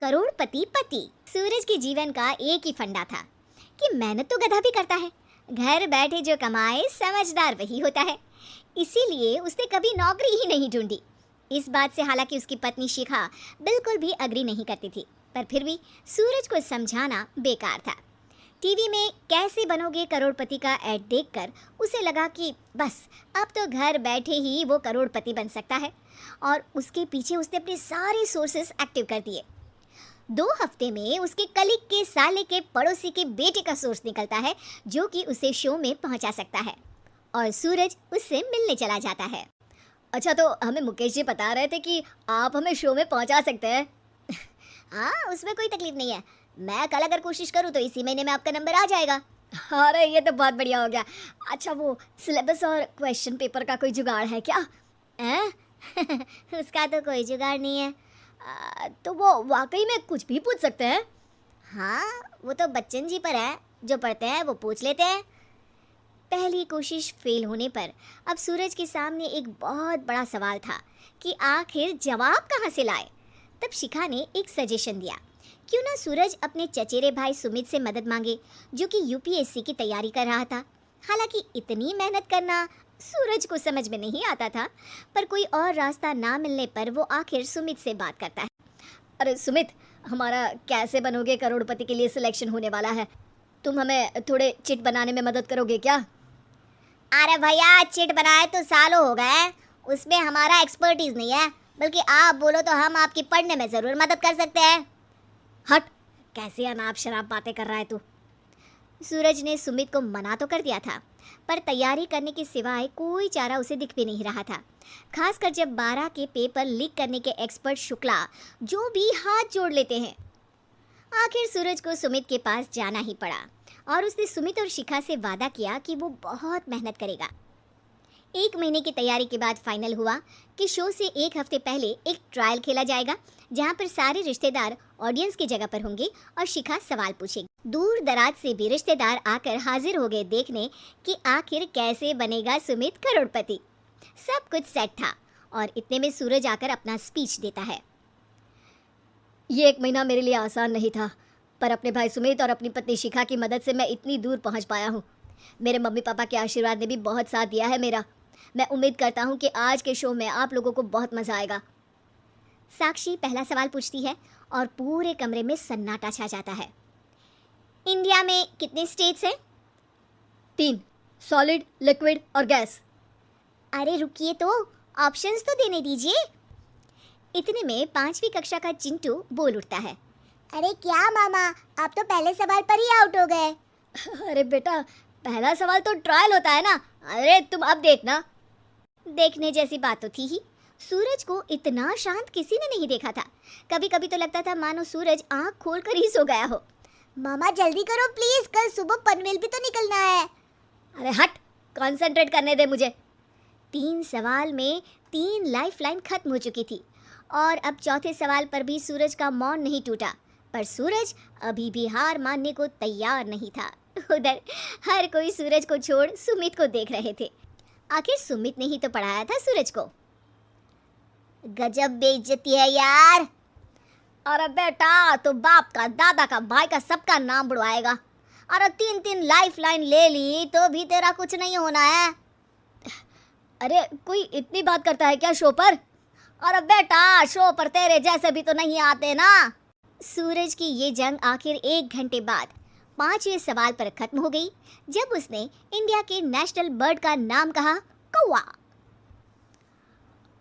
करोड़पति पति। सूरज के जीवन का एक ही फंडा था कि मेहनत तो गधा भी करता है, घर बैठे जो कमाए समझदार वही होता है। इसीलिए उसने कभी नौकरी ही नहीं ढूंढी। इस बात से हालांकि उसकी पत्नी शिखा बिल्कुल भी अग्री नहीं करती थी, पर फिर भी सूरज को समझाना बेकार था। टीवी में कैसे बनोगे करोड़पति का ऐड देखकर उसे लगा कि बस अब तो घर बैठे ही वो करोड़पति बन सकता है, और उसके पीछे उसने अपने सारे सोर्सेस एक्टिव कर दिए। 2 हफ्ते में उसके कलीग के साले के पड़ोसी के बेटे का सोर्स निकलता है जो कि उसे शो में पहुंचा सकता है, और सूरज उससे मिलने चला जाता है। अच्छा, तो हमें मुकेश जी बता रहे थे कि आप हमें शो में पहुंचा सकते हैं। हाँ, उसमें कोई तकलीफ नहीं है। मैं कल अगर कोशिश करूँ तो इसी महीने में आपका नंबर आ जाएगा। अरे ये तो बहुत बढ़िया हो गया। अच्छा, वो सिलेबस और क्वेश्चन पेपर का कोई जुगाड़ है क्या? हैं? उसका तो कोई जुगाड़ नहीं है। तो वो वाकई में कुछ भी पूछ सकते हैं? हाँ, वो तो बच्चन जी पर है, जो पढ़ते हैं वो पूछ लेते हैं। पहली कोशिश फेल होने पर अब सूरज के सामने एक बहुत बड़ा सवाल था कि आखिर जवाब कहाँ से लाए। तब शिखा ने एक सजेशन दिया, क्यों ना सूरज अपने चचेरे भाई सुमित से मदद मांगे, जो कि यूपीएससी की तैयारी कर रहा था। हालांकि इतनी मेहनत करना सूरज को समझ में नहीं आता था, पर कोई और रास्ता ना मिलने पर वो आखिर सुमित से बात करता है। अरे सुमित, हमारा कैसे बनोगे करोड़पति के लिए सिलेक्शन होने वाला है, तुम हमें थोड़े चिट बनाने में मदद करोगे क्या? अरे भैया, चिट बनाए तो सालों हो गए, उसमें हमारा एक्सपर्टीज नहीं है, बल्कि आप बोलो तो हम आपकी पढ़ने में ज़रूर मदद कर सकते हैं। हट, कैसी अनाप शराब बातें कर रहा है तू। सूरज ने सुमित को मना तो कर दिया था, पर तैयारी करने के सिवाय कोई चारा उसे दिख भी नहीं रहा था, खासकर जब 12 के पेपर लीक करने के एक्सपर्ट शुक्ला जो भी हाथ जोड़ लेते हैं। आखिर सूरज को सुमित के पास जाना ही पड़ा, और उसने सुमित और शिखा से वादा किया कि वो बहुत मेहनत करेगा। 1 महीने की तैयारी के बाद फाइनल हुआ कि शो से 1 हफ्ते पहले एक ट्रायल खेला जाएगा, जहां पर सारे रिश्तेदार ऑडियंस की जगह पर होंगे और शिखा सवाल पूछेगी। दूर दराज से भी रिश्तेदार आकर हाजिर हो गए देखने कि आखिर कैसे बनेगा सुमित करोड़पति। सब कुछ सेट था, और इतने में सूरज आकर अपना स्पीच देता है। ये 1 महीना मेरे लिए आसान नहीं था, पर अपने भाई सुमित और अपनी पत्नी शिखा की मदद से मैं इतनी दूर पहुंच पाया हूँ। मेरे मम्मी पापा के आशीर्वाद ने भी बहुत साथ दिया है मेरा। मैं उम्मीद करता हूँ कि आज के शो में आप लोगों को बहुत मज़ा आएगा। साक्षी पहला सवाल पूछती है और पूरे कमरे में सन्नाटा छा जाता है। इंडिया में कितने स्टेट्स हैं? 3, सॉलिड, लिक्विड और गैस। अरे रुकिए, तो ऑप्शंस तो देने दीजिए। इतने में 5वीं कक्षा का चिंटू बोल उठता है। अरे क्या मामा, आप तो पहले सवाल पर ही आउट हो गए। अरे बेटा, पहला सवाल तो ट्रायल होता है ना। अरे तुम अब देखना। देखने जैसी बात तो थी ही। सूरज को इतना शांत किसी ने नहीं देखा था। कभी कभी तो लगता था मानो सूरज आंख खोल कर ही सो गया हो। मामा जल्दी करो प्लीज, कल सुबह पनवेल भी तो निकलना है। अरे हट, कंसंट्रेट करने दे मुझे। 3 सवाल में 3 लाइफलाइन खत्म हो चुकी थी, और अब चौथे सवाल पर भी सूरज का मौन नहीं टूटा, पर सूरज अभी भी हार मानने को तैयार नहीं था। उधर हर कोई सूरज को छोड़ सुमित को देख रहे थे। आखिर सुमित ने ही तो पढ़ाया था सूरज को। गजब बेइज्जती है यार। अरे बेटा, तो बाप का, दादा का, भाई का, सबका नाम बुड़वाएगा। अरे 3 लाइफलाइन ले ली तो भी तेरा कुछ नहीं होना है। अरे कोई इतनी बात करता है क्या शो पर? अरे बेटा, शो पर तेरे जैसे भी तो नहीं आते ना। सूरज की ये जंग आखिर 1 घंटे बाद 5वें सवाल पर खत्म हो गई, जब उसने इंडिया के नेशनल बर्ड का नाम कहा, कौवा।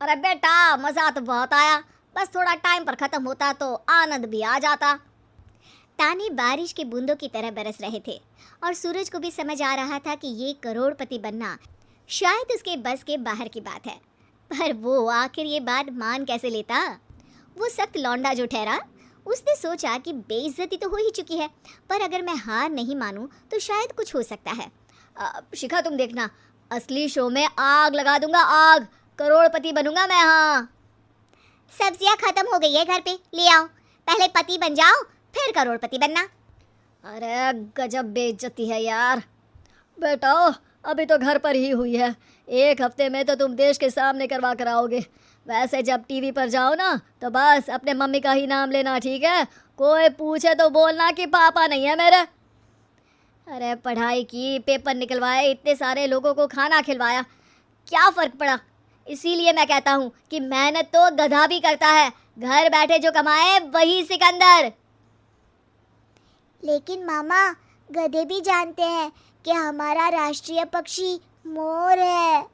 अरे बेटा, मज़ा तो बहुत आया, बस थोड़ा टाइम पर ख़त्म होता तो आनंद भी आ जाता। ताने बारिश के बूंदों की तरह बरस रहे थे, और सूरज को भी समझ आ रहा था कि ये करोड़पति बनना शायद उसके बस के बाहर की बात है, पर वो आखिर ये बात मान कैसे लेता। वो सख्त लौंडा जो ठहरा, उसने सोचा कि बेइज्जती तो हो ही चुकी है, पर अगर मैं हार नहीं मानूं तो शायद कुछ हो सकता है। शिखा तुम देखना, असली शो में आग लगा दूंगा, आग, करोड़पति बनूंगा मैं। हाँ, सब्जियां खत्म हो गई है घर पे, ले आओ। पहले पति बन जाओ, फिर करोड़पति बनना। अरे गजब बेइज्जती है यार। बेटा, अभी तो घर पर ही हुई है, 1 हफ्ते में तो तुम देश के सामने करवा कर आओगे। वैसे जब टीवी पर जाओ ना तो बस अपने मम्मी का ही नाम लेना, ठीक है? कोई पूछे तो बोलना कि पापा नहीं है मेरे। अरे पढ़ाई की, पेपर निकलवाए, इतने सारे लोगों को खाना खिलवाया, क्या फर्क पड़ा? इसीलिए मैं कहता हूँ कि मेहनत तो गधा भी करता है, घर बैठे जो कमाए वही सिकंदर। लेकिन मामा, गधे भी जानते हैं कि हमारा राष्ट्रीय पक्षी मोर है।